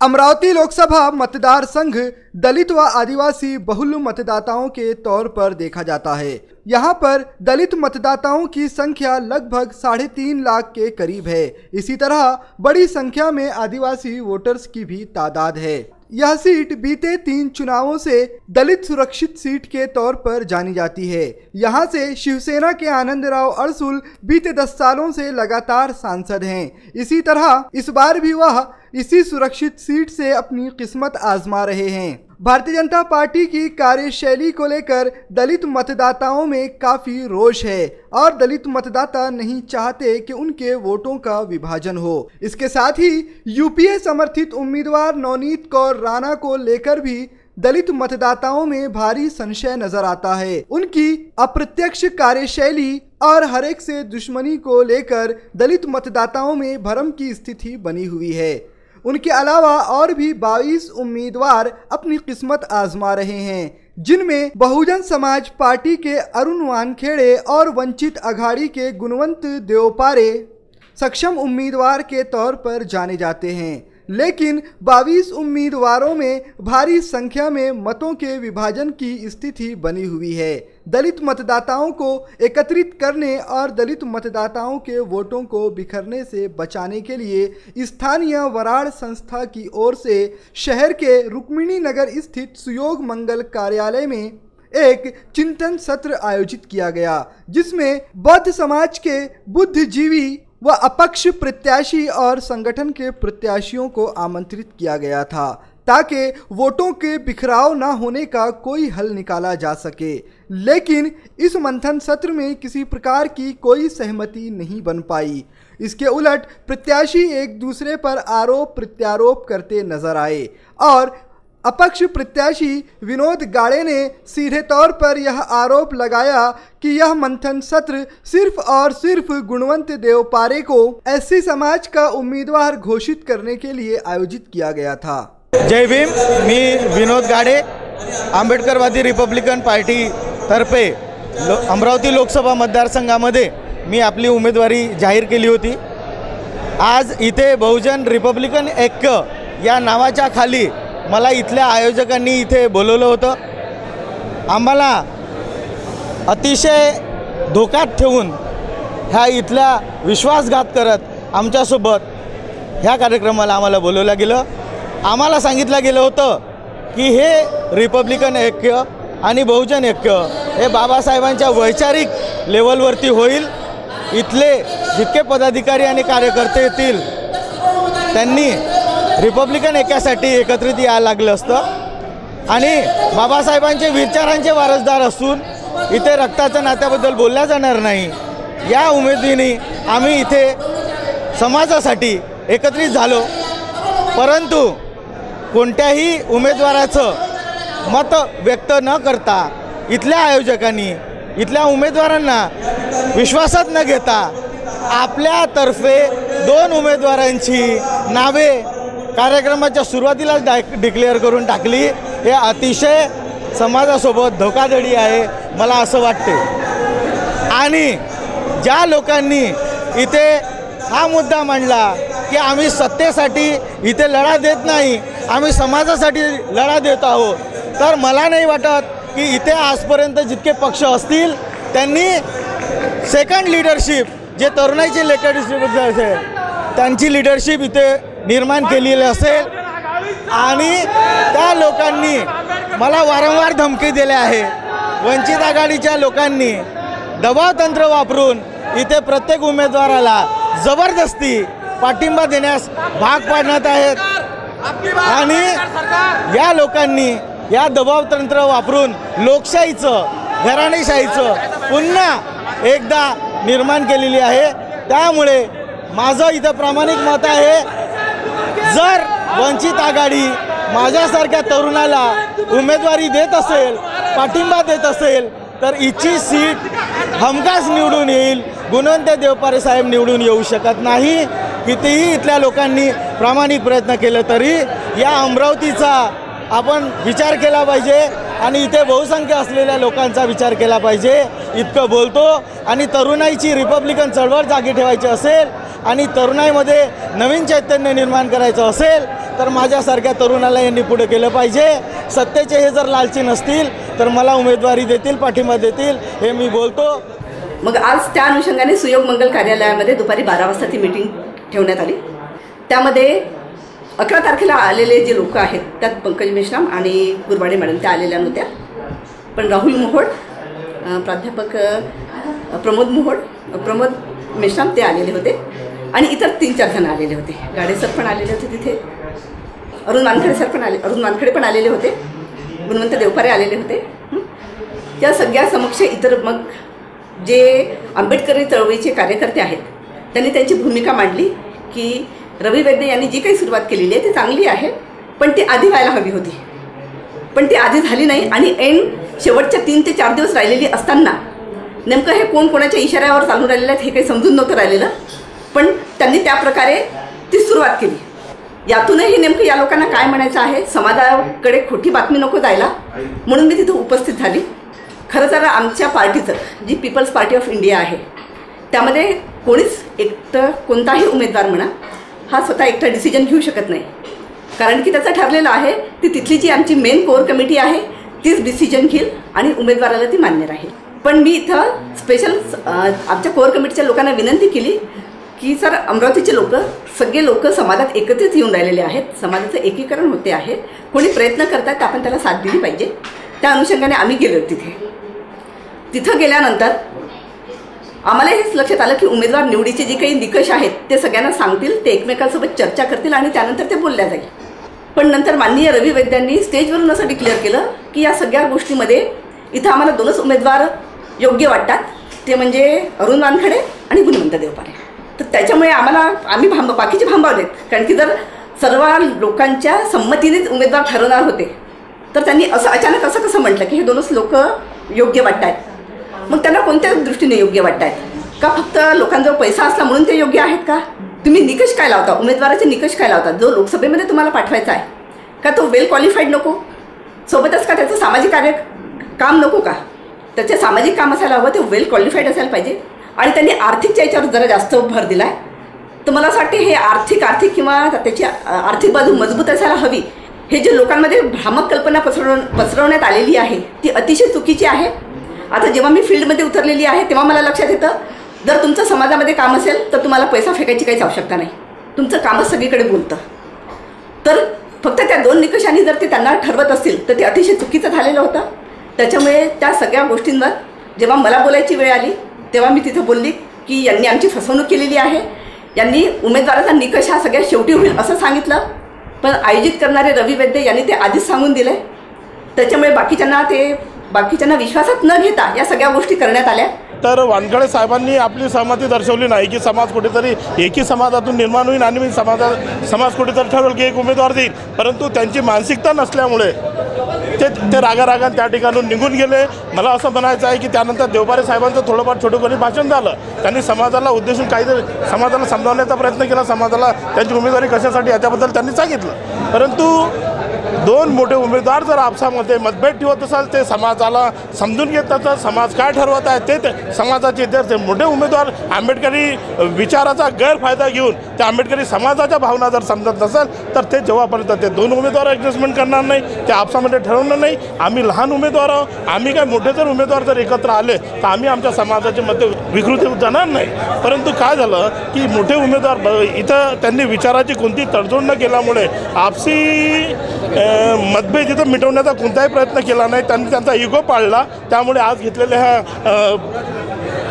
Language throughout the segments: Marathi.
अमरावती लोकसभा मतदार संघ दलित व आदिवासी बहुल मतदाताओं के तौर पर देखा जाता है। यहाँ पर दलित मतदाताओं की संख्या लगभग 3.5 लाख के करीब है। इसी तरह बड़ी संख्या में आदिवासी वोटर्स की भी तादाद है। यह सीट बीते 3 चुनावों से दलित सुरक्षित सीट के तौर पर जानी जाती है। यहाँ से शिवसेना के आनंदराव अड़सुल बीते 10 सालों से लगातार सांसद हैं। इसी तरह इस बार भी वह इसी सुरक्षित सीट से अपनी किस्मत आजमा रहे हैं। भारतीय जनता पार्टी की कार्यशैली को लेकर दलित मतदाताओं में काफी रोष है और दलित मतदाता नहीं चाहते कि उनके वोटों का विभाजन हो। इसके साथ ही यूपीए समर्थित उम्मीदवार नवनीत कौर राणा को लेकर भी दलित मतदाताओं में भारी संशय नजर आता है। उनकी अप्रत्यक्ष कार्यशैली और हरेक से दुश्मनी को लेकर दलित मतदाताओं में भ्रम की स्थिति बनी हुई है। उनके अलावा और भी 22 उम्मीदवार अपनी किस्मत आजमा रहे हैं, जिनमें बहुजन समाज पार्टी के अरुण वानखेड़े और वंचित अघाड़ी के गुणवंत देवपारे सक्षम उम्मीदवार के तौर पर जाने जाते हैं। लेकिन 22 उम्मीदवारों में भारी संख्या में मतों के विभाजन की स्थिति बनी हुई है। दलित मतदाताओं को एकत्रित करने और दलित मतदाताओं के वोटों को बिखरने से बचाने के लिए स्थानीय वराड़ संस्था की ओर से शहर के रुक्मिणी नगर स्थित सुयोग मंगल कार्यालय में एक चिंतन सत्र आयोजित किया गया, जिसमें बौद्ध समाज के बुद्धिजीवी व अपक्ष प्रत्याशी और संगठन के प्रत्याशियों को आमंत्रित किया गया था, ताकि वोटों के बिखराव न होने का कोई हल निकाला जा सके। लेकिन इस मंथन सत्र में किसी प्रकार की कोई सहमति नहीं बन पाई। इसके उलट प्रत्याशी एक दूसरे पर आरोप प्रत्यारोप करते नजर आए और अपक्ष प्रत्याशी विनोद गाड़े ने सीधे तौर पर यह आरोप लगाया कि यह मंथन सत्र सिर्फ और सिर्फ गुणवंत देवपारे को एससी समाज का उम्मीदवार घोषित करने के लिए आयोजित किया गया था। जय भीम। मी विनोद गाड़े, आंबेडकरवादी रिपब्लिकन पार्टी तर्फे अमरावती लोकसभा मतदारसंघामध्ये मी आपली उमेदवारी जाहीर केली होती। आज इथे बहुजन रिपब्लिकन ऐक्य या नावाच्या खाली मला इथल्या आयोजकांनी इथे बोलवलं होतं। आम्हाला अतिशय धोक्यात ठेवून ह्या इथल्या विश्वासघात करत आमच्यासोबत ह्या कार्यक्रमाला आम्हाला बोलवलं गेलं। आम्हाला सांगितलं गेलं होतं की हे रिपब्लिकन ऐक्य आणि बहुजन ऐक्य हे बाबासाहेबांच्या वैचारिक लेवलवरती होईल। इथले जितके पदाधिकारी आणि कार्यकर्ते येतील त्यांनी रिपब्लिकन ऐक्यासाठी एकत्रित यायला लागलं असतं आणि बाबासाहेबांचे विचारांचे वारसदार असून इथे रक्ताच्या नात्याबद्दल बोलल्या जाणार नाही, या उमेदीने आम्ही इथे समाजासाठी एकत्रित झालो। परंतु कोणत्याही उमेदवाराचं मत व्यक्त न करता इथल्या आयोजकांनी इथल्या उमेदवारांना विश्वासात न घेता आपल्यातर्फे 2 उमेदवारांची नावे कार्यक्रमाच्या सुरुवातीलाच डिक्लेअर करून टाकली। हे अतिशय समाजासोबत धोकाधडी आहे मला असं वाटते। आणि ज्या लोकांनी इथे हा मुद्दा मांडला की आम्ही सत्तेसाठी इथे लढा देत नाही, आम्ही समाजासाठी लढा देत आहोत, तर मला नाही वाटत की इथे आजपर्यंत जितके पक्ष असतील त्यांनी सेकंड लीडरशिप जे तरुणाईची लीडरशिप असेल त्यांची लीडरशिप इथे निर्माण केलेली असेल। आणि त्या लोकांनी मला वारंवार धमकी दिली आहे। वंचित आघाडीच्या लोकांनी दबाव तंत्र वापरून इथे प्रत्येक उमेदवाराला जबरदस्ती पाठिंबा देण्यास भाग पाडण्यात आहेत आणि या लोकांनी या दबाव तंत्र वापरून लोकशाहीचं घराणेशाहीचं पुन्हा एकदा निर्माण केलेली आहे। त्यामुळे माझं इथं प्रामाणिक मत आहे, जर वंचित आघाडी माझ्यासारख्या तरुणाला उमेदवारी देत असेल, पाठिंबा देत असेल, तर इथची सीट हमखास निवडून येईल। गुणवंत देवपारे साहेब निवडून येऊ शकत नाही। कितीही इथल्या लोकांनी प्रामाणिक प्रयत्न केले तरी या अमरावतीचा आपण विचार केला पाहिजे आणि इथे बहुसंख्य असलेल्या लोकांचा विचार केला पाहिजे इतकं बोलतो। आणि तरुणाईची रिपब्लिकन चळवळ जागी ठेवायची असेल आणि तरुणाईमध्ये नवीन चैतन्य निर्माण करायचं असेल तर माझ्यासारख्या तरुणाला यांनी पुढे केलं पाहिजे। सत्तेचे हे जर लालची नसतील तर मला उमेदवारी देतील, पाठिंबा देतील, हे मी बोलतो। मग आज त्या अनुषंगाने सुयोग मंगल कार्यालयामध्ये दुपारी 12 वाजता ती मीटिंग ठेवण्यात आली। त्यामध्ये 11 तारखेला आलेले जे लोक आहेत त्यात पंकज मेश्राम आणि गुरवाडे मॅडम त्या आलेल्या नव्हत्या, पण राहुल मोहोड, प्राध्यापक प्रमोद मेश्राम ते आलेले होते आणि इतर 3-4 जण आलेले होते। गाडे सर पण आलेले होते तिथे, अरुण वानखडे पण आलेले होते, गुणवंत देवपारे आलेले होते। त्या सगळ्या समक्ष इतर मग जे आंबेडकरी चळवळीचे कार्यकर्ते आहेत त्यांनी त्यांची भूमिका मांडली की रवी वैद्य यांनी जी काही सुरुवात केलेली आहे ती चांगली आहे, पण ती आधी व्हायला हवी होती, पण ती आधी झाली नाही। आणि ऐन शेवटच्या 3 ते 4 दिवस राहिलेली असताना नेमकं हे कोण कोणाच्या इशाऱ्यावर चालू राहिलेलं आहे हे काही समजून नव्हतं राहिलेलं, पण त्यांनी त्या प्रकारे ती सुरुवात केली। यातूनही नेमकं या लोकांना काय म्हणायचं आहे, समाजाकडे खोटी बातमी नको जायला, म्हणून मी तिथं उपस्थित झाली। खरं तर आमच्या पार्टीचं जी पीपल्स पार्टी ऑफ इंडिया आहे त्यामध्ये कोणीच एकटं कोणताही उमेदवार म्हणा हा स्वतः एकटा डिसिजन घेऊ शकत नाही, कारण की त्याचं ठरलेलं आहे ती तिथली जी आमची मेन कोर कमिटी आहे तीच डिसिजन घेईल आणि उमेदवाराला ती मान्य राहील। पण मी इथं स्पेशल आमच्या कोर कमिटीच्या लोकांना विनंती केली की सर, अमरावतीचे सगळे लोक समाजात एकत्रित येऊन राहिलेले आहेत, समाजाचं एकीकरण होते आहे, कोणी प्रयत्न करतात तर आपण त्याला साथ दिली पाहिजे। त्या अनुषंगाने आम्ही गेलो तिथं गेल्यानंतर आम्हाला हेच लक्षात आलं की उमेदवार निवडीचे जे काही निकष आहेत ते सगळ्यांना सांगतील, ते एकमेकांसोबत चर्चा करतील आणि त्यानंतर ते बोलल्या जाईल। पण नंतर माननीय रवी वैद्यांनी स्टेजवरून असं डिक्लेअर केलं की या सगळ्या गोष्टीमध्ये इथं आम्हाला 2च उमेदवार योग्य वाटतात, ते म्हणजे अरुण वानखडे आणि गुणवंत देवपारे। तर त्याच्यामुळे आम्ही बाकीचे भांबावलेत, कारण की जर सर्व लोकांच्या संमतीनेच उमेदवार ठरवणार होते तर त्यांनी असं अचानक असं कसं म्हटलं की हे 2च लोक योग्य वाटत आहेत? मग त्यांना कोणत्या दृष्टीने योग्य वाटत आहेत? का फक्त लोकांजवळ पैसा असला म्हणून ते योग्य आहेत का? तुम्ही निकष काय लावता, उमेदवाराचे निकष काय लावता? जो लोकसभेमध्ये तुम्हाला पाठवायचा आहे का तो वेल क्वालिफाईड नको, सोबतच का त्याचं सामाजिक काम नको का? त्याचे सामाजिक काम असायला हवं, ते वेल क्वालिफाईड असायला पाहिजे। आणि त्यांनी आर्थिकच्या याच्यावर जरा जास्त भर दिला आहे, तर मला असं वाटते हे आर्थिक किंवा त्याची आर्थिक बाजू मजबूत असायला हवी। हे जे लोकांमध्ये भ्रामक कल्पना पसरवण्यात आलेली आहे ती अतिशय चुकीची आहे। आता जेव्हा मी फील्डमध्ये उतरलेली आहे तेव्हा मला लक्षात येतं, जर तुमचं समाजामध्ये काम असेल तर तुम्हाला पैसा फेकायची काहीच आवश्यकता नाही, तुमचं कामच सगळीकडे बोलतं। तर फक्त त्या 2 निकषांनी जर ते त्यांना ठरवत असतील तर ते अतिशय चुकीचं झालेलं होतं। त्याच्यामुळे त्या सगळ्या गोष्टींवर जेव्हा मला बोलायची वेळ आली तेव्हा मी तिथं बोलली की यांनी आमची फसवणूक केलेली आहे, यांनी उमेदवाराचा निकष हा सगळ्यात शेवटी होईल असं सांगितलं, पण आयोजित करणारे रवी वैद्य यांनी ते आधीच सांगून दिलं। त्याच्यामुळे बाकीच्यांना विश्वासात न घेता या सगळ्या गोष्टी करण्यात आल्या। तर वानखडे साहेबांनी आपली सहमती दर्शवली नाही की समाज कुठेतरी एकी समाजातून निर्माण होईल आणि मी समाज कुठेतरी ठरवेल की एक उमेदवार देईल, परंतु त्यांची मानसिकता नसल्यामुळे ते रागारागान त्या ठिकाणून निघून गेले। मला असं म्हणायचं आहे की त्यानंतर देवपारे साहेबांचं थोडंफार छोटंकणी भाषण झालं, त्यांनी समाजाला उद्देशून काहीतरी समाजाला समजावण्याचा प्रयत्न केला, समाजाला त्यांची उमेदवारी कशासाठी याच्याबद्दल त्यांनी सांगितलं। परंतु 2 मोठे उमेदवार जर आपसामध्ये मतभेद ठेवत असाल, ते समाजाला समजून घेतात, समाज काय ठरवत आहे ते समाजाचे ते मोठे उमेदवार आंबेडकरी विचाराचा गैरफायदा घेऊन त्या आंबेडकरी समाजाच्या भावना जर समजत नसेल तर ते जेव्हापर्यंत ते 2 उमेदवार ॲडजस्टमेंट करणार नाही, ते आपसामध्ये ठरवणार नाही। आम्ही लहान उमेदवार आहोत, आम्ही काय मोठे जर उमेदवार जर एकत्र आले तर आम्ही आमच्या समाजाचे मत विकृती जाणार नाही। परंतु काय झालं की मोठे उमेदवार इथं त्यांनी विचाराची कोणती तडजोड न केल्यामुळे आपसी मतभेद इथं मिटवण्याचा कोणताही प्रयत्न केला नाही, त्यांनी त्यांचा इगो पाळला। त्यामुळे आज घेतलेल्या ह्या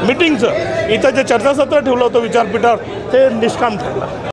मीटिंगचं इथं जे चर्चासत्र ठेवलं होतं विचारपीठावर ते निष्काम ठरलं।